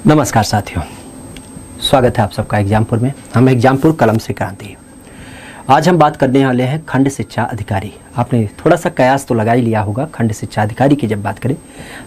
नमस्कार साथियों, स्वागत है आप सबका एग्जामपुर में। हम एग्जामपुर कलम से क्रांति। आज हम बात करने वाले हैं खंड शिक्षा अधिकारी। आपने थोड़ा सा कयास तो लगा ही लिया होगा। खंड शिक्षा अधिकारी की जब बात करें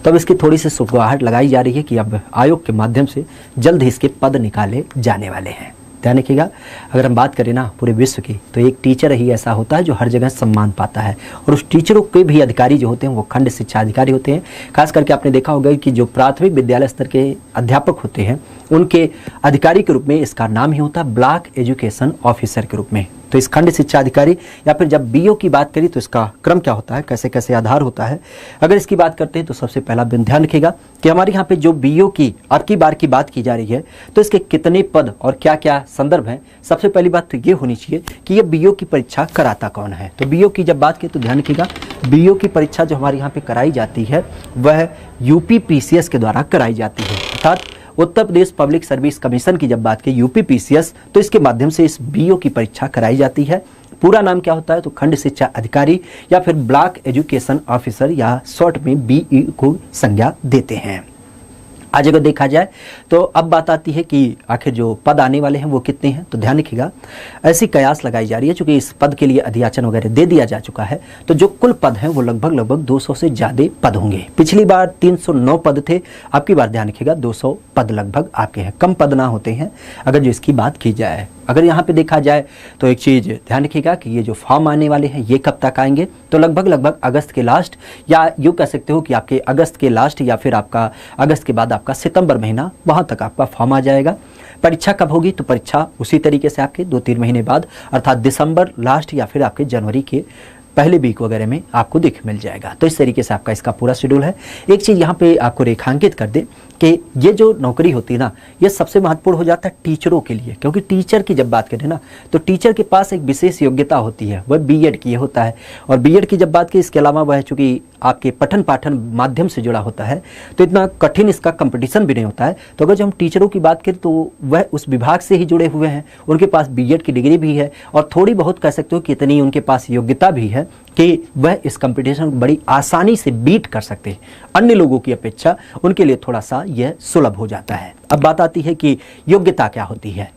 तो अब इसकी थोड़ी सी सुगबुगाहट लगाई जा रही है कि अब आयोग के माध्यम से जल्द ही इसके पद निकाले जाने वाले हैं। ध्यान रखिएगा, अगर हम बात करें ना पूरे विश्व की, तो एक टीचर ही ऐसा होता है जो हर जगह सम्मान पाता है, और उस टीचरों के भी अधिकारी जो होते हैं वो खंड शिक्षा अधिकारी होते हैं। खास करके आपने देखा होगा कि जो प्राथमिक विद्यालय स्तर के अध्यापक होते हैं उनके अधिकारी के रूप में इसका नाम ही होता है ब्लॉक एजुकेशन ऑफिसर के रूप में। तो इस खंड शिक्षा अधिकारी या फिर जब बीओ की बात करें तो इसका क्रम क्या होता है, कैसे कैसे आधार होता है। अगर इसकी बात करते हैं तो सबसे पहला ध्यान रखिएगा कि हमारे यहाँ पे जो बीओ की अब की बार की बात की जा रही है तो इसके कितने पद और क्या क्या संदर्भ हैं। सबसे पहली बात तो ये होनी चाहिए कि ये बीओ की परीक्षा कराता कौन है। तो बीओ की जब बात की तो ध्यान रखिएगा, बीओ की परीक्षा जो हमारे यहाँ पे कराई जाती है वह यूपीपीसीएस के द्वारा कराई जाती है, अर्थात Uttar Pradesh public service commission की जब बात की यूपीपीसीएस, तो इसके माध्यम से इस बीओ की परीक्षा कराई जाती है। पूरा नाम क्या होता है तो खंड शिक्षा अधिकारी या फिर ब्लॉक एजुकेशन ऑफिसर या शॉर्ट में बीई को संज्ञा देते हैं। आज अगर देखा जाए तो अब बात आती है कि आखिर जो पद आने वाले हैं वो कितने हैं। तो ध्यान रखिएगा, ऐसी कयास लगाई जा रही है चूंकि इस पद के लिए अधियाचन वगैरह दे दिया जा चुका है, तो जो कुल पद हैं वो लगभग 200 से ज़्यादा पद होंगे। पिछली बार 309 पद थे, अब की बार ध्यान रखिएगा 200 पद लगभग आपके हैं। कम पद ना होते हैं अगर जो इसकी बात की जाए। अगर यहाँ पे देखा जाए तो एक चीज़ ध्यान रखिएगा कि ये जो फॉर्म आने वाले हैं ये कब तक आएंगे, तो लगभग अगस्त के लास्ट, या यूँ कह सकते हो कि आपके अगस्त के लास्ट या फिर आपका अगस्त के बाद आपका सितंबर महीना, वहाँ तक आपका फॉर्म आ जाएगा। परीक्षा कब होगी तो परीक्षा उसी तरीके से आपके 2-3 महीने बाद, अर्थात दिसंबर लास्ट या फिर आपके जनवरी के पहले वीक वगैरह में आपको मिल जाएगा। तो इस तरीके से आपका इसका पूरा शेड्यूल है। एक चीज़ यहाँ पे आपको रेखांकित कर दे कि ये जो नौकरी होती है ना, ये सबसे महत्वपूर्ण हो जाता है टीचरों के लिए, क्योंकि टीचर की जब बात करें ना तो टीचर के पास एक विशेष योग्यता होती है, वह बीएड की होता है। और बीएड की जब बात की, इसके अलावा वह चूँकि आपके पठन पाठन माध्यम से जुड़ा होता है तो इतना कठिन इसका कंपटीशन भी नहीं होता है। तो अगर जो हम टीचरों की बात करें तो वह उस विभाग से ही जुड़े हुए हैं, उनके पास बीएड की डिग्री भी है और थोड़ी बहुत कह सकते हो कि इतनी उनके पास योग्यता भी है कि वह इस कंपटीशन को बड़ी आसानी से बीट कर सकते हैं। अन्य लोगों की अपेक्षा उनके लिए थोड़ा सा यह सुलभ हो जाता है। अब बात आती है कि योग्यता क्या होती है।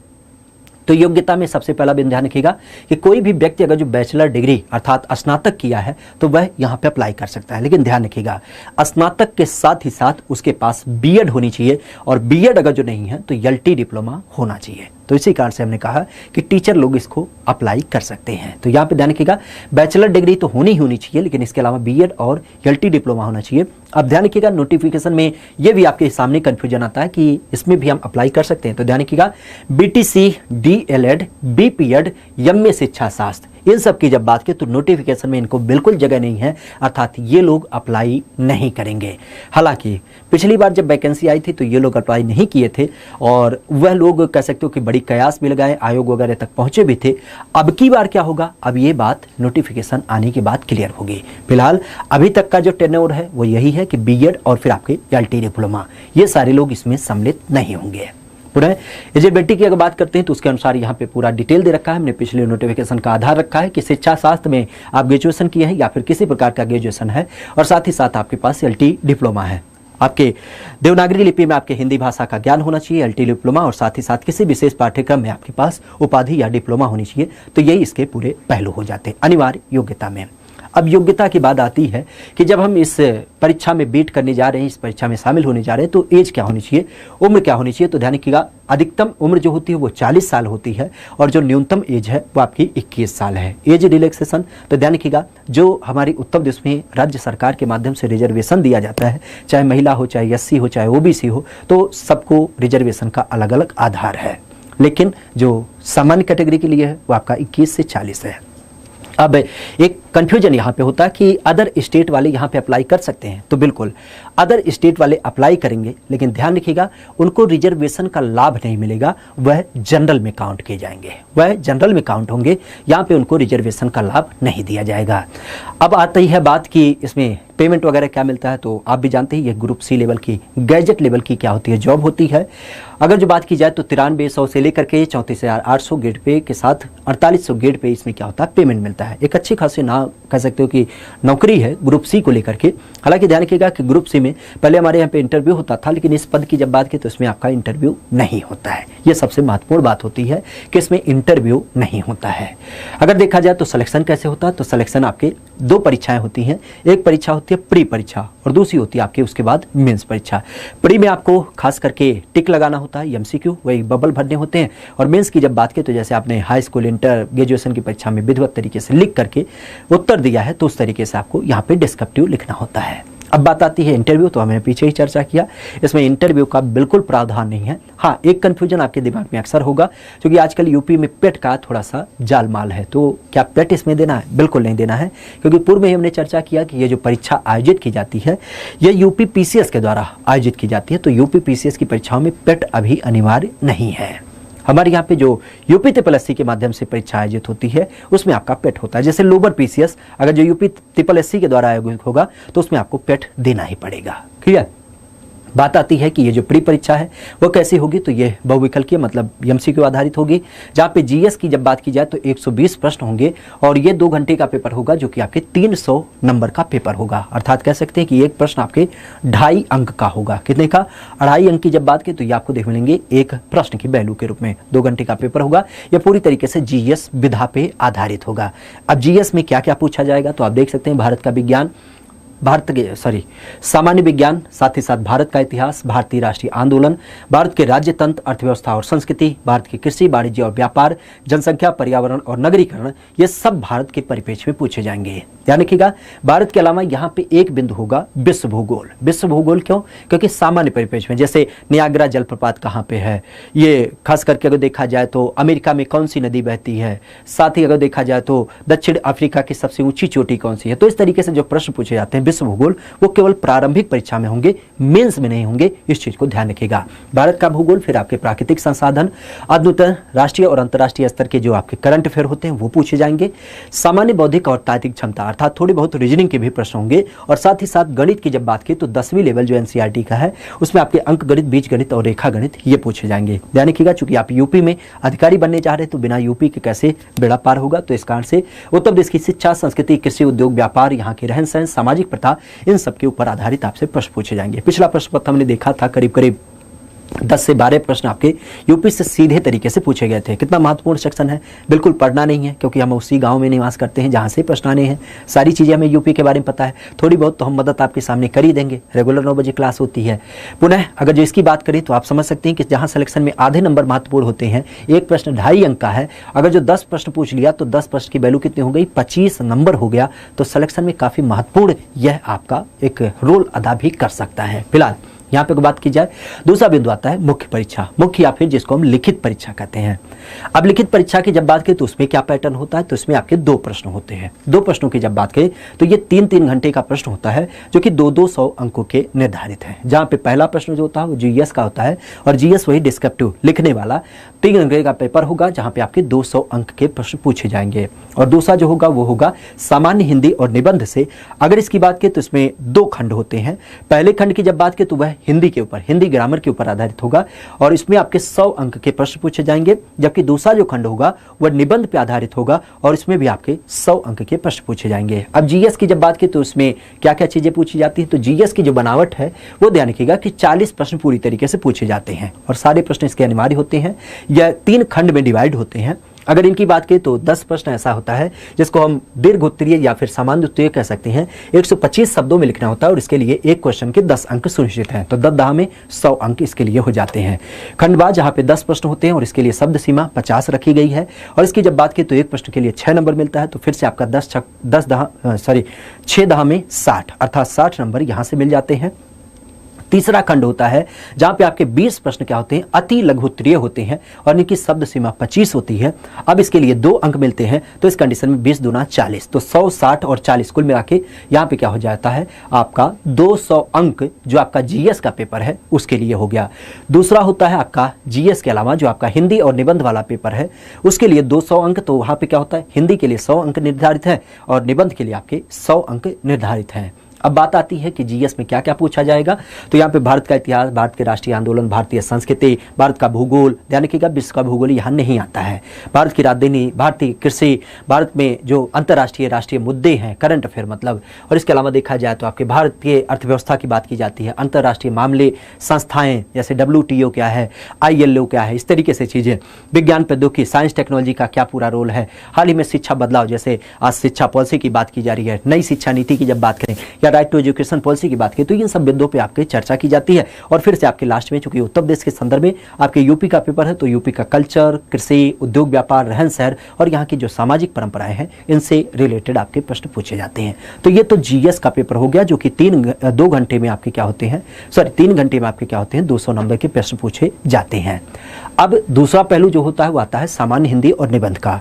तो योग्यता में सबसे पहला बिंदु ध्यान रखिएगा कि कोई भी व्यक्ति अगर जो बैचलर डिग्री अर्थात स्नातक किया है तो वह यहाँ पे अप्लाई कर सकता है। लेकिन ध्यान रखिएगा, स्नातक के साथ ही साथ उसके पास बीएड होनी चाहिए, और बीएड अगर जो नहीं है तो एलटी डिप्लोमा होना चाहिए। तो इसी कारण से हमने कहा कि टीचर लोग इसको अप्लाई कर सकते हैं। तो यहाँ पे ध्यान रखिएगा, बैचलर डिग्री तो होनी चाहिए, लेकिन इसके अलावा बीएड और एलटी डिप्लोमा होना चाहिए। अब ध्यान रखिएगा, नोटिफिकेशन में ये भी आपके सामने कंफ्यूजन आता है कि इसमें भी हम अप्लाई कर सकते हैं। तो ध्यान रखिएगा, बीटीसी, डीएलएड, बीपीएड, एमए शिक्षा शास्त्र, इन सब की जब बात की तो नोटिफिकेशन में इनको बिल्कुल जगह नहीं है, अर्थात ये लोग अप्लाई नहीं करेंगे। हालांकि पिछली बार जब वैकेंसी आई थी तो ये लोग अप्लाई नहीं किए थे, और वह लोग कह सकते हो कि बड़ी कयास भी लगाए, आयोग वगैरह तक पहुंचे भी थे। अब की बार क्या होगा, अब ये बात नोटिफिकेशन आने के बाद क्लियर होगी। फिलहाल अभी तक का जो टेन्योर है वो यही है कि बीएड और फिर आपके एलटी डिप्लोमा, ये सारे लोग इसमें सम्मिलित नहीं होंगे। पुनः एलिजिबिलिटी की अगर बात करते हैं तो उसके अनुसार यहाँ पे पूरा डिटेल दे रखा है। हमने पिछले नोटिफिकेशन का आधार रखा है कि शिक्षा शास्त्र में आप ग्रेजुएशन किए हैं या फिर किसी प्रकार का ग्रेजुएशन है, और साथ ही साथ आपके पास एलटी डिप्लोमा है। आपके देवनागरी लिपि में आपके हिंदी भाषा का ज्ञान होना चाहिए, एलटी डिप्लोमा, और साथ ही साथ किसी विशेष पाठ्यक्रम में आपके पास उपाधि या डिप्लोमा होनी चाहिए। तो यही इसके पूरे पहलू हो जाते हैं अनिवार्य योग्यता में। अब योग्यता की बात आती है कि जब हम इस परीक्षा में बीट करने जा रहे हैं, इस परीक्षा में शामिल होने जा रहे हैं, तो एज क्या होनी चाहिए, उम्र क्या होनी चाहिए। तो ध्यान रखिएगा, अधिकतम उम्र जो होती है वो 40 साल होती है, और जो न्यूनतम एज है वो आपकी 21 साल है। एज रिलैक्सेशन, तो ध्यान रखिएगा, जो हमारी उत्तर प्रदेश में राज्य सरकार के माध्यम से रिजर्वेशन दिया जाता है, चाहे महिला हो, चाहे एससी हो, चाहे ओबीसी हो, तो सबको रिजर्वेशन का अलग अलग आधार है। लेकिन जो सामान्य कैटेगरी के लिए है वो आपका 21 से 40 है। अब एक कंफ्यूजन यहाँ पे होता है कि अदर स्टेट वाले यहाँ पे अप्लाई कर सकते हैं। तो बिल्कुल अदर स्टेट वाले अप्लाई करेंगे, लेकिन ध्यान रखिएगा उनको रिजर्वेशन का लाभ नहीं मिलेगा, वह जनरल में काउंट किए जाएंगे, वह जनरल में काउंट होंगे, यहाँ पे उनको रिजर्वेशन का लाभ नहीं दिया जाएगा। अब आती है बात कि इसमें पेमेंट वगैरह क्या मिलता है। तो आप भी जानते हैं ये ग्रुप सी लेवल की, गैजेट लेवल की क्या होती है, जॉब होती है। अगर जो बात की जाए तो 9300 से लेकर के 34,800 गेट पे के साथ 4800 गेट पे इसमें क्या होता है, पेमेंट मिलता है। एक अच्छी खासी नाम यहाँ कह सकते हो कि नौकरी है ग्रुप सी को लेकर के। हालांकि ध्यान रखिएगा कि ग्रुप सी में पहले हमारे यहाँ पे इंटरव्यू होता था, लेकिन इस पद की जब बात की तो इसमें आपका इंटरव्यू नहीं होता है। ये सबसे महत्वपूर्ण बात होती है कि इसमें इंटरव्यू नहीं होता है। अगर देखा जाए तो सिलेक्शन कैसे होता है, तो सिलेक्शन आपके दो परीक्षाएं होती हैं। एक परीक्षा होती है प्री परीक्षा और दूसरी होती है आपके उसके बाद मेंस परीक्षा। प्री में आपको खास करके टिक लगाना होता है, एमसीक्यू वही बबल भरने होते हैं। और मेंस की जब बात की तो जैसे आपने हाई स्कूल इंटर ग्रेजुएशन की परीक्षा में विधिवत तरीके से लिख करके उत्तर दिया है, तो उस तरीके से आपको यहाँ पे डिस्क्रिप्टिव लिखना होता है। अब बात आती है इंटरव्यू, तो हमने पीछे ही चर्चा किया, इसमें इंटरव्यू का बिल्कुल प्रावधान नहीं है। हाँ, एक कंफ्यूजन आपके दिमाग में अक्सर होगा, क्योंकि आजकल यूपी में पेट का थोड़ा सा जालमाल है, तो क्या पेट इसमें देना है? बिल्कुल नहीं देना है, क्योंकि पूर्व में हमने चर्चा किया कि ये जो परीक्षा आयोजित की जाती है ये यूपी पीसीएस के द्वारा आयोजित की जाती है। तो यूपी पीसीएस की परीक्षाओं में पेट अभी अनिवार्य नहीं है। हमारे यहाँ पे जो यूपी ट्रिपल एससी के माध्यम से परीक्षा आयोजित होती है उसमें आपका पेट होता है। जैसे लोअर पीसीएस अगर जो यूपी ट्रिपल एससी के द्वारा आयोजित होगा तो उसमें आपको पेट देना ही पड़ेगा। क्लियर? बात आती है कि ये जो प्री परीक्षा है वो कैसी होगी, तो ये बहुविकल्पीय मतलब एमसीक्यू आधारित होगी, जहाँ पे जीएस की जब बात की जाए तो 120 प्रश्न होंगे और ये 2 घंटे का पेपर होगा, जो कि आपके 300 नंबर का पेपर होगा। अर्थात कह सकते हैं कि एक प्रश्न आपके 2.5 अंक का होगा। कितने का? 2.5 अंक की जब बात की तो ये आपको देख मिलेंगे एक प्रश्न की वैल्यू के रूप में। 2 घंटे का पेपर होगा, यह पूरी तरीके से जीएस विधा पे आधारित होगा। अब जीएस में क्या क्या पूछा जाएगा, तो आप देख सकते हैं भारत का विज्ञान, सामान्य विज्ञान, साथ ही साथ भारत का इतिहास, भारतीय राष्ट्रीय आंदोलन, भारत के राज्य तंत्र, अर्थव्यवस्था और संस्कृति, भारत की कृषि, वाणिज्य और व्यापार, जनसंख्या, पर्यावरण और नगरीकरण, ये सब भारत के परिप्रेक्ष्य में पूछे जाएंगे। ध्यान रखिएगा, भारत के अलावा यहाँ पे एक बिंदु होगा विश्व भूगोल। विश्व भूगोल क्यों? क्योंकि सामान्य परिप्रेक्ष्य में जैसे नियाग्रा जलप्रपात कहाँ पे है, ये खास करके अगर देखा जाए तो अमेरिका में कौन सी नदी बहती है, साथ ही अगर देखा जाए तो दक्षिण अफ्रीका की सबसे ऊंची चोटी कौन सी है। तो इस तरीके से जो प्रश्न पूछे जाते हैं विश्व भूगोल, वो केवल प्रारंभिक परीक्षा में होंगे, मेंस में नहीं होंगे। इस चीज को ध्यान रखिएगा। भारत का भूगोल, फिर आपके प्राकृतिक संसाधन, अद्यतन राष्ट्रीय और अंतर्राष्ट्रीय स्तर के जो आपके करंट अफेयर होते हैं वो पूछे जाएंगे। सामान्य बौद्धिक और तार्किक क्षमता अर्थात थोड़ी बहुत रीजनिंग के भी प्रश्न होंगे। और साथ ही साथ गणित की जब बात की तो 10वीं लेवल जो एनसीईआरटी का है उसमें आपके अंक गणित, बीज गणित और रेखा गणित ये पूछे जाएंगे। ध्यान रखिएगा, चूंकि आप यूपी में अधिकारी बनने जा रहे हैं तो बिना यूपी के कैसे बेड़ा पार होगा। तो इस कारण से उत्तर प्रदेश की शिक्षा, संस्कृति, कृषि, उद्योग, व्यापार, यहाँ के रहन सहन, सामाजिक प्रथा, इन सब के ऊपर आधारित आपसे प्रश्न पूछे जाएंगे। पिछला प्रश्न पत्र हमने देखा था, करीब करीब 10 से 12 प्रश्न आपके यूपी से सीधे तरीके से पूछे गए थे। कितना महत्वपूर्ण सेक्शन है, बिल्कुल पढ़ना नहीं है, क्योंकि हम उसी गांव में निवास करते हैं जहां से प्रश्न आने हैं। सारी चीजें हमें यूपी के बारे में पता है, थोड़ी बहुत तो हम मदद आपके सामने कर ही देंगे। रेगुलर 9 बजे क्लास होती है। पुनः अगर जो इसकी बात करें तो आप समझ सकते हैं कि जहां सिलेक्शन में आधे नंबर महत्वपूर्ण होते हैं, एक प्रश्न 2.5 अंक का है, अगर जो 10 प्रश्न पूछ लिया तो 10 प्रश्न की वैल्यू कितनी हो गई, 25 नंबर हो गया। तो सिलेक्शन में काफी महत्वपूर्ण यह आपका एक रोल अदा भी कर सकता है। फिलहाल यहाँ पे बात की जाए, दूसरा बिंदु आता है मुख्य परीक्षा, मुख्य या फिर जिसको हम लिखित परीक्षा कहते हैं। अब लिखित परीक्षा की जब बात करें तो उसमें क्या पैटर्न होता है, तो इसमें आपके 2 प्रश्न होते हैं। 2 प्रश्नों की जब बात करें तो ये 3-3 घंटे का प्रश्न होता है, जो कि 200 अंकों के निर्धारित है। जहाँ पे पहला प्रश्न जो होता है वो जीएस का होता है, और जीएस वही डिस्क्रिप्टिव लिखने वाला 3 घंटे का पेपर होगा, जहाँ पे आपके 200 अंक के प्रश्न पूछे जाएंगे। और दूसरा जो होगा वो होगा सामान्य हिंदी और निबंध से। अगर इसकी बात करें तो इसमें 2 खंड होते हैं। पहले खंड की जब बात करें तो वह हिंदी के ऊपर, हिंदी ग्रामर के ऊपर आधारित होगा, और इसमें आपके 100 अंक के प्रश्न पूछे जाएंगे। जबकि दूसरा जो खंड होगा वह निबंध पे आधारित होगा, और इसमें भी आपके 100 अंक के प्रश्न पूछे जाएंगे। अब जीएस की जब बात की तो उसमें क्या क्या चीजें पूछी जाती है, तो जीएस की जो बनावट है वो ध्यान रखिएगा कि 40 प्रश्न पूरी तरीके से पूछे जाते हैं, और सारे प्रश्न इसके अनिवार्य होते हैं। यह 3 खंड में डिवाइड होते हैं। अगर इनकी बात करें तो 10 प्रश्न ऐसा होता है जिसको हम दीर्घ उत्तरीय या फिर सामान्य उत्तरीय कह सकते हैं। 125 शब्दों में लिखना होता है, और इसके लिए एक क्वेश्चन के 10 अंक सुनिश्चित हैं। तो 10 में 100 अंक इसके लिए हो जाते हैं। खंडवार जहाँ पे 10 प्रश्न होते हैं, और इसके लिए शब्द सीमा 50 रखी गई है। और इसकी जब बात की तो एक प्रश्न के लिए 6 नंबर मिलता है। तो फिर से आपका 6 दहा में 60 अर्थात 60 नंबर यहाँ से मिल जाते हैं। तीसरा खंड होता है जहां पे आपके 20 प्रश्न क्या होते हैं, अति लघु उत्तरीय होते हैं, और इनकी शब्द सीमा 25 होती है। अब इसके लिए 2 अंक मिलते हैं। तो इस कंडीशन में 20 दूना 40, तो 100, 60 और 40 कुल मिला के यहाँ पे क्या हो जाता है, आपका 200 अंक जो आपका जीएस का पेपर है उसके लिए हो गया। दूसरा होता है आपका जीएस के अलावा जो आपका हिंदी और निबंध वाला पेपर है उसके लिए 200 अंक। तो वहां पे क्या होता है, हिंदी के लिए 100 अंक निर्धारित है, और निबंध के लिए आपके 100 अंक निर्धारित हैं। अब बात आती है कि जीएस में क्या क्या पूछा जाएगा। तो यहाँ पे भारत का इतिहास, भारत के राष्ट्रीय आंदोलन, भारतीय संस्कृति, भारत का भूगोल, ध्यान रखिएगा विश्व का भूगोल यहाँ नहीं आता है, भारत की राजधानी, भारतीय कृषि, भारत में जो अंतर्राष्ट्रीय राष्ट्रीय मुद्दे हैं, करंट अफेयर मतलब, और इसके अलावा देखा जाए तो आपके भारतीय अर्थव्यवस्था की बात की जाती है, अंतर्राष्ट्रीय मामले, संस्थाएं जैसे WTO क्या है, ILO क्या है, इस तरीके से चीजें, विज्ञान प्रौद्योगिकी, साइंस टेक्नोलॉजी का क्या पूरा रोल है, हाल ही में शिक्षा बदलाव, जैसे आज शिक्षा पॉलिसी की बात की जा रही है, नई शिक्षा नीति की जब बात करें या राइट टू एजुकेशन पॉलिसी की बात करें, तो इन सब बिंदुओं पे आपके चर्चा की जाती है। और फिर से आपके लास्ट में, चूंकि उत्तर प्रदेश के संदर्भ में आपके यूपी का पेपर है, तो यूपी का कल्चर, कृषि, उद्योग व्यापार, रहन सहन और यहाँ की जो सामाजिक परंपराएं हैं, इनसे रिलेटेड आपके प्रश्न पूछे जाते हैं। तो ये तो जीएस का पेपर हो गया, जो कि 2 घंटे में आपके क्या होते हैं, 3 घंटे में आपके क्या होते हैं, 200 नंबर के प्रश्न पूछे जाते हैं। अब दूसरा पहलू जो होता है वो आता है सामान्य हिंदी और निबंध का।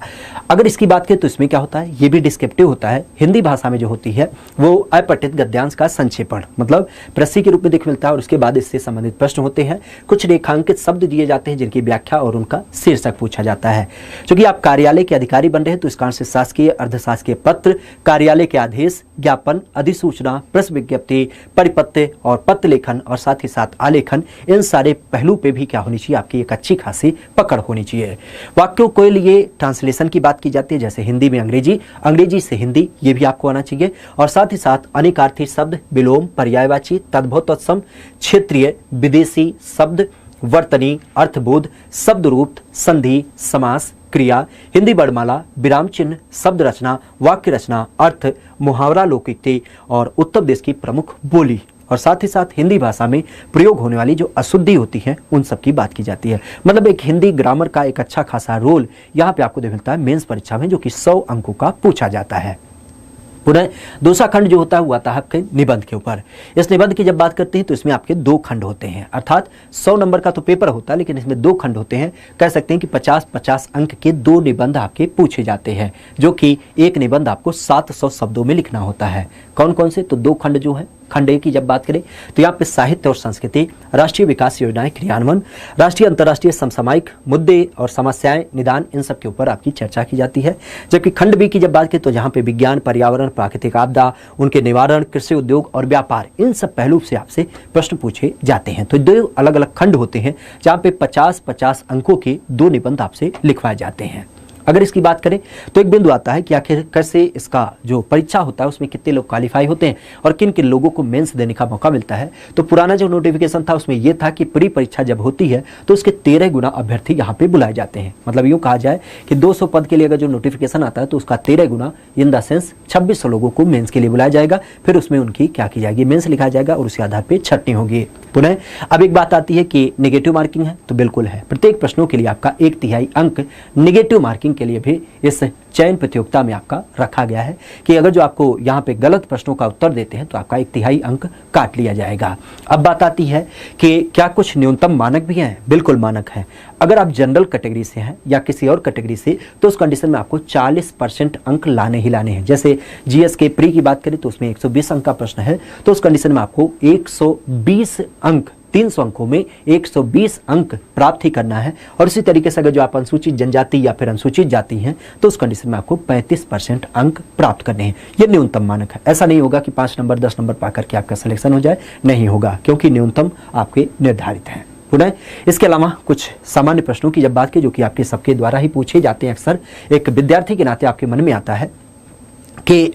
अगर इसकी बात करें तो इसमें क्या होता है, ये भी डिस्क्रिप्टिव होता है। हिंदी भाषा में जो होती है वो अपठित गद्यांश का संक्षेपण, मतलब प्रश्न के रूप में दिख मिलता है और उसके बाद इससे संबंधित प्रश्न होते हैं। कुछ रेखांकित शब्द दिए जाते हैं जिनकी व्याख्या और उनका शीर्षक पूछा जाता है। क्योंकि आप कार्यालय के अधिकारी बन रहे हैं तो इस कारण से शासकीय, अर्धशासकीय पत्र, कार्यालय के आदेश, ज्ञापन, अधिसूचना, प्रेस विज्ञप्ति, परिपत्र और पत्र लेखन और साथ ही साथ आलेखन, इन सारे पहलू पे भी क्या होनी चाहिए, आपकी एक अच्छी खासी पकड़ होनी चाहिए। वाक्यों के लिए ट्रांसलेशन की बात की जाती है, जैसे हिंदी में अंग्रेजी, अंग्रेजी से हिंदी, ये भी आपको आना चाहिए। और साथ ही साथ अनेकार्थी शब्द, विलोम, पर्यायवाची, तद्भव, तत्सम, क्षेत्रीय, विदेशी शब्द, वर्तनी, अर्थबोध, शब्द रूप, संधि, समास, क्रिया, हिंदी वर्णमाला, विराम चिन्ह, शब्द रचना, वाक्य रचना, अर्थ, मुहावरा, लोकोक्ति और उत्तर प्रदेश की प्रमुख बोली, और साथ ही साथ हिंदी भाषा में प्रयोग होने वाली जो अशुद्धि होती है उन सब की बात की जाती है। मतलब एक हिंदी ग्रामर का एक अच्छा खासा रोल यहाँ पे आपको मिलता है मेंस परीक्षा में, जो कि 100 अंकों का पूछा जाता है। पुनः दूसरा खंड जो होता है वो आता है आपके निबंध के ऊपर। इस निबंध की जब बात करते हैं तो इसमें आपके 2 खंड होते हैं, अर्थात 100 नंबर का तो पेपर होता है लेकिन इसमें 2 खंड होते हैं। कह सकते हैं कि 50-50 अंक के 2 निबंध आपके पूछे जाते हैं, जो कि एक निबंध आपको 700 शब्दों में लिखना होता है। कौन कौन से, तो 2 खंड जो है। खंड 1 की जब बात करें तो यहाँ पे साहित्य और संस्कृति, राष्ट्रीय विकास योजनाएं क्रियान्वयन, राष्ट्रीय अंतर्राष्ट्रीय समसामयिक मुद्दे और समस्याएं निदान, इन सब के ऊपर आपकी चर्चा की जाती है। जबकि खंड 2 की जब बात करें तो जहाँ पे विज्ञान, पर्यावरण, प्राकृतिक आपदा, उनके निवारण, कृषि, उद्योग और व्यापार, इन सब पहलू से आपसे प्रश्न पूछे जाते हैं। तो 2 अलग अलग खंड होते हैं जहाँ पे 50-50 अंकों के 2 निबंध आपसे लिखवाए जाते हैं। अगर इसकी बात करें तो एक बिंदु आता है कि आखिर कैसे इसका जो परीक्षा होता है उसमें कितने लोग क्वालिफाई होते हैं और किन किन लोगों को मेंस देने का मौका मिलता है। तो पुराना जो नोटिफिकेशन था उसमें यह था कि प्री परीक्षा जब होती है तो उसके 13 गुना अभ्यर्थी यहाँ पे बुलाए जाते हैं। मतलब यूँ कहा जाए कि 200 पद के लिए अगर जो नोटिफिकेशन आता है तो उसका 13 गुना, इन द सेंस 2600 लोगों को मेंस के लिए बुलाया जाएगा। फिर उसमें उनकी क्या की जाएगी, मेंस लिखा जाएगा और उसी आधार पर छंटनी होगी। पुनः अब एक बात आती है कि नेगेटिव मार्किंग है, तो बिल्कुल है। प्रत्येक प्रश्नों के लिए आपका 1/3 अंक नेगेटिव मार्किंग के लिए भी इस चयन प्रतियोगिता में आपका रखा गया है कि अगर जो आपको यहाँ पे गलत प्रश्नों का उत्तर देते हैं तो आपका 1/3 अंक काट लिया जाएगा। अब बात आती है कि क्या कुछ न्यूनतम मानक भी हैं? बिल्कुल मानक है। अगर आप जनरल कैटेगरी से हैं या किसी और कैटेगरी से तो उस कंडीशन में आपको 40% अंक लाने ही लाने हैं। जैसे जीएस के प्री की बात करें तो उसमें 120 अंक का प्रश्न है, तो उस कंडीशन में आपको 120 अंक, 300 अंकों में 120 अंक प्राप्त ही करना है। और इसी तरीके से अगर जो आप अनुसूचित जनजाति या फिर अनुसूचित जाति हैं तो उस कंडीशन में आपको 35% अंक प्राप्त करने हैं। ये न्यूनतम मानक है। ऐसा नहीं होगा कि 5 नंबर 10 नंबर पाकर के आपका सिलेक्शन हो जाए, नहीं होगा, क्योंकि न्यूनतम आपके निर्धारित हैं। पुनः इसके अलावा कुछ सामान्य प्रश्नों की जब बात की जो कि आपके सबके द्वारा ही पूछे जाते हैं, अक्सर एक विद्यार्थी के नाते आपके मन में आता है कि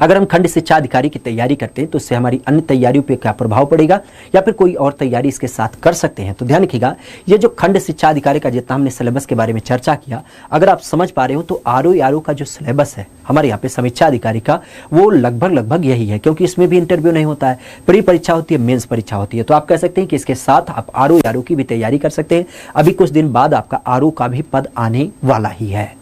अगर हम खंड शिक्षा अधिकारी की तैयारी करते हैं तो उससे हमारी अन्य तैयारियों पे क्या प्रभाव पड़ेगा या फिर कोई और तैयारी इसके साथ कर सकते हैं। तो ध्यान रखिएगा, ये जो खंड शिक्षा अधिकारी का जितना हमने सिलेबस के बारे में चर्चा किया, अगर आप समझ पा रहे हो तो आरओ का जो सिलेबस है हमारे यहाँ पे समीक्षा अधिकारी का, वो लगभग यही है, क्योंकि इसमें भी इंटरव्यू नहीं होता है, प्री परीक्षा होती है, मेंस परीक्षा होती है। तो आप कह सकते हैं कि इसके साथ आप आरओ की भी तैयारी कर सकते हैं। अभी कुछ दिन बाद आपका आरओ का भी पद आने वाला ही है।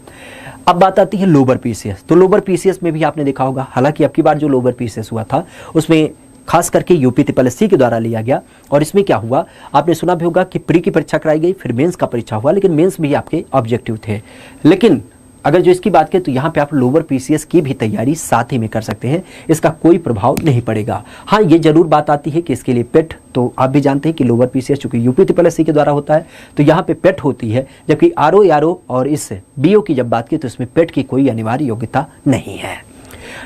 अब बात आती है लोअर पीसीएस। तो लोअर पीसीएस में भी आपने देखा होगा, हालांकि अब की बार जो लोअर पीसीएस हुआ था उसमें खास करके यूपी SSC के द्वारा लिया गया। और इसमें क्या हुआ, आपने सुना भी होगा कि प्री की परीक्षा कराई गई, फिर मेंस का परीक्षा हुआ, लेकिन मेंस भी आपके ऑब्जेक्टिव थे। लेकिन अगर जो इसकी बात करें तो यहाँ पे आप लोअर पीसीएस की भी तैयारी साथ ही में कर सकते हैं, इसका कोई प्रभाव नहीं पड़ेगा। हाँ, ये जरूर बात आती है कि इसके लिए पेट, तो आप भी जानते हैं कि लोअर पीसीएस चूंकि यूपी SSC के द्वारा होता है तो यहाँ पे पेट होती है, जबकि आरओ और इस बीओ की जब बात की तो इसमें पेट की कोई अनिवार्य योग्यता नहीं है।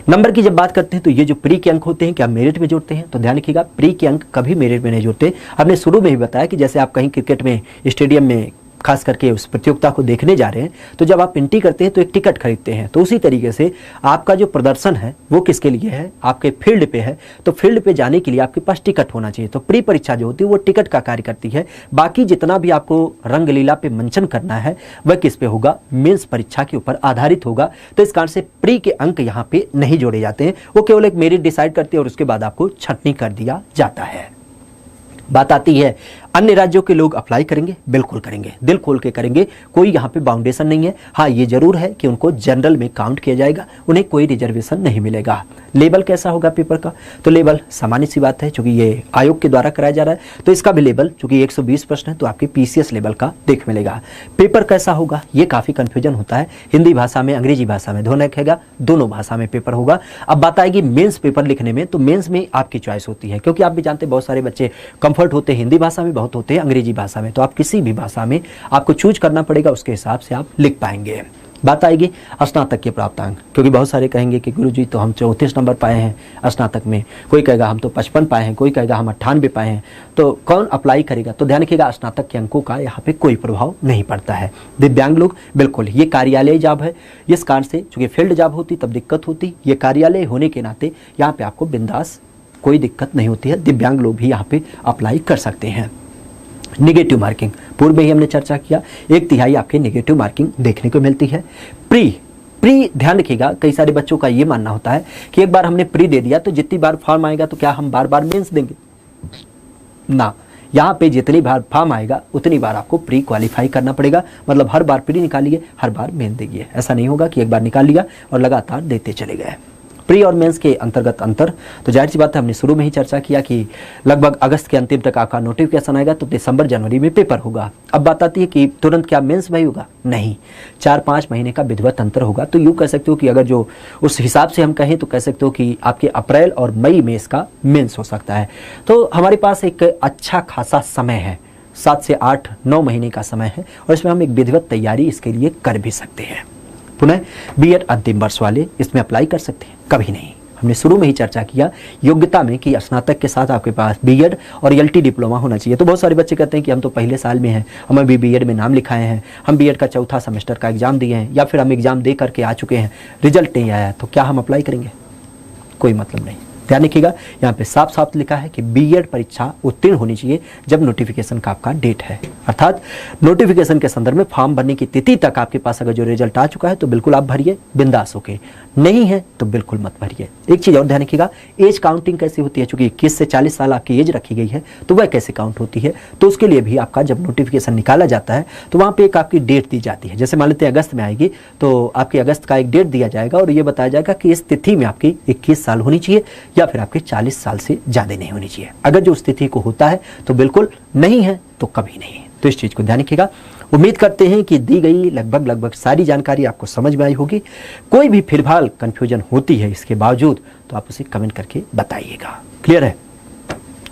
नंबर की जब बात करते हैं तो ये जो प्री के अंक होते हैं क्या मेरिट में जुड़ते हैं? तो ध्यान रखिएगा, प्री के अंक कभी मेरिट में नहीं जुड़ते। हमने शुरू में ही बताया कि जैसे आप कहीं क्रिकेट में स्टेडियम में खास करके उस प्रतियोगिता को देखने जा रहे हैं तो जब आप एंट्री करते हैं तो एक टिकट खरीदते हैं, तो उसी तरीके से आपका जो प्रदर्शन है वो किसके लिए है? आपके फील्ड पे है। तो फील्ड पे जाने के लिए आपके पास टिकट होना चाहिए। तो प्री परीक्षा जो होती है वो टिकट का कार्य करती है। बाकी जितना भी आपको रंगलीला पे मंचन करना है वह किस पे होगा? मेंस परीक्षा के ऊपर आधारित होगा। तो इस कारण से प्री के अंक यहाँ पे नहीं जोड़े जाते हैं, वो केवल एक मेरिट डिसाइड करते हैं और उसके बाद आपको छंटनी कर दिया जाता है। बात आती है अन्य राज्यों के लोग अप्लाई करेंगे? बिल्कुल करेंगे, दिल खोल के करेंगे, कोई यहाँ पे बाउंडेशन नहीं है। हाँ, ये जरूर है कि उनको जनरल में काउंट किया जाएगा, उन्हें कोई रिजर्वेशन नहीं मिलेगा। लेवल कैसा होगा पेपर का? तो लेवल सामान्य सी बात है, चूंकि ये आयोग के द्वारा कराया जा रहा है तो इसका भी लेवल चूंकि 120 प्रश्न है तो आपके PCS लेवल का देख मिलेगा। पेपर कैसा होगा? ये काफी कंफ्यूजन होता है, हिंदी भाषा में, अंग्रेजी भाषा में, दोनों रहेगा, दोनों भाषा में पेपर होगा। अब बात आएगी मेंस पेपर लिखने में, तो मेंस में आपकी चॉइस होती है, क्योंकि आप भी जानते हैं बहुत सारे बच्चे कंफर्ट होते हैं हिंदी भाषा में, बहुत होते हैं अंग्रेजी भाषा में। तो आप किसी भी भाषा में आपको चूज करना पड़ेगा, उसके हिसाब से आप लिख पाएंगे। बात आएगी स्नातक के प्राप्तांक, क्योंकि बहुत सारे कहेंगे कि गुरुजी तो हम 34 नंबर पाए हैं स्नातक में, कोई कहेगा हम तो 55 पाए हैं, कोई कहेगा हम 98 पाए हैं, तो कौन अप्लाई करेगा? तो ध्यान रखिएगा, स्नातक के अंकों का यहाँ पे कोई प्रभाव नहीं पड़ता है। दिव्यांग लोग बिल्कुल, ये कार्यालय जॉब है, इस कारण से चूंकि फील्ड जॉब होती तब दिक्कत होती, ये कार्यालय होने के नाते यहाँ पे आपको बिंदास कोई दिक्कत नहीं होती है। दिव्यांग लोग भी यहाँ पे अप्लाई कर सकते हैं। निगेटिव मार्किंग, पूर्व में ही हमने चर्चा किया, 1/3 आपके नेगेटिव मार्किंग देखने को मिलती है। प्री ध्यान रखिएगा, कई सारे बच्चों का ये मानना होता है कि एक बार हमने प्री दे दिया तो जितनी बार फॉर्म आएगा तो क्या हम बार बार मेंस देंगे? ना, यहाँ पे जितनी बार फॉर्म आएगा उतनी बार आपको प्री क्वालिफाई करना पड़ेगा। मतलब हर बार प्री निकालिए, हर बार मेन देंगे। ऐसा नहीं होगा कि एक बार निकाल लिया और लगातार देते चले गए। प्री और मेंस के अंतर्गत अंतर, तो जाहिर सी बात है हमने शुरू में ही चर्चा किया कि लगभग अगस्त के अंतिम तक आपका नोटिफिकेशन आएगा तो दिसंबर जनवरी में पेपर होगा। अब बात आती है कि तुरंत क्या मेंस में होगा? नहीं, 4-5 महीने का विधिवत अंतर होगा। तो यूँ कह सकते हो कि अगर जो उस हिसाब से हम कहें तो कह सकते हो कि आपके अप्रैल और मई में इसका मेंस हो सकता है। तो हमारे पास एक अच्छा खासा समय है, 7 से 8-9 महीने का समय है, और इसमें हम एक विधिवत तैयारी इसके लिए कर भी सकते हैं। पुनः बीएड अंतिम वर्ष वाले इसमें अप्लाई कर सकते हैं? कभी नहीं। हमने शुरू में ही चर्चा किया योग्यता में कि स्नातक के साथ आपके पास बीएड और एलटी डिप्लोमा होना चाहिए। तो बहुत सारे बच्चे कहते हैं कि हम तो पहले साल में हैं, हम अभी बीएड में नाम लिखाए हैं, हम बीएड का 4था सेमेस्टर का एग्जाम दिए हैं, या फिर हम एग्जाम दे करके आ चुके हैं, रिजल्ट नहीं आया, तो क्या हम अप्लाई करेंगे? कोई मतलब नहीं। ध्यान रखिएगा, यहाँ पे साफ साफ लिखा है कि बीएड परीक्षा उत्तीर्ण होनी चाहिए जब नोटिफिकेशन का आपका डेट है, अर्थात नोटिफिकेशन के संदर्भ में फॉर्म भरने की तिथि तक आपके पास अगर जो रिजल्ट आ चुका है तो बिल्कुल आप भरिए बिंदास होके, नहीं है तो बिल्कुल मत भरिए। एक चीज और ध्यान रखिएगा, एज काउंटिंग कैसी होती है? चूंकि 21 से 40 साल आपकी एज रखी गई है तो वह कैसे काउंट होती है? तो उसके लिए भी आपका जब नोटिफिकेशन निकाला जाता है तो वहाँ पे एक आपकी डेट दी जाती है। जैसे मान लेते हैं अगस्त में आएगी तो आपकी अगस्त का एक डेट दिया जाएगा और ये बताया जाएगा कि इस तिथि में आपकी 21 साल होनी चाहिए या फिर आपके 40 साल से ज्यादा नहीं होनी चाहिए। अगर जो उस तिथि को होता है तो बिल्कुल, नहीं है तो कभी नहीं। तो इस चीज को ध्यान रखिएगा। उम्मीद करते हैं कि दी गई लगभग सारी जानकारी आपको समझ में आई होगी। कोई भी फिलहाल कंफ्यूजन होती है इसके बावजूद तो आप उसे कमेंट करके बताइएगा। क्लियर है?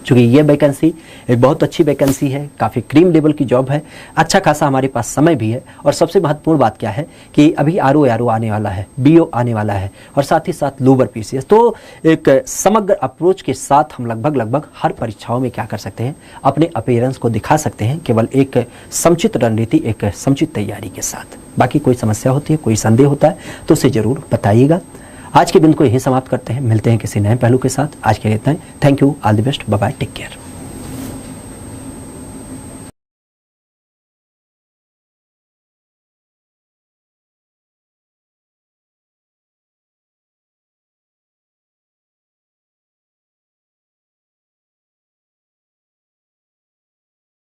चूंकि ये वैकेंसी एक बहुत अच्छी वैकेंसी है, काफ़ी क्रीम लेवल की जॉब है, अच्छा खासा हमारे पास समय भी है, और सबसे महत्वपूर्ण बात क्या है कि अभी आरओ आने वाला है, बीओ आने वाला है, और साथ ही साथ लोअर पीसीएस। तो एक समग्र अप्रोच के साथ हम लगभग हर परीक्षाओं में क्या कर सकते हैं, अपने अपीयरेंस को दिखा सकते हैं, केवल एक समुचित रणनीति, एक समुचित तैयारी के साथ। बाकी कोई समस्या होती है, कोई संदेह होता है तो उसे जरूर बताइएगा। आज के बिंदु को यहीं समाप्त करते हैं, मिलते हैं किसी नए पहलू के साथ। आज के लिए इतना ही। Thank you, all the best, bye bye, take care.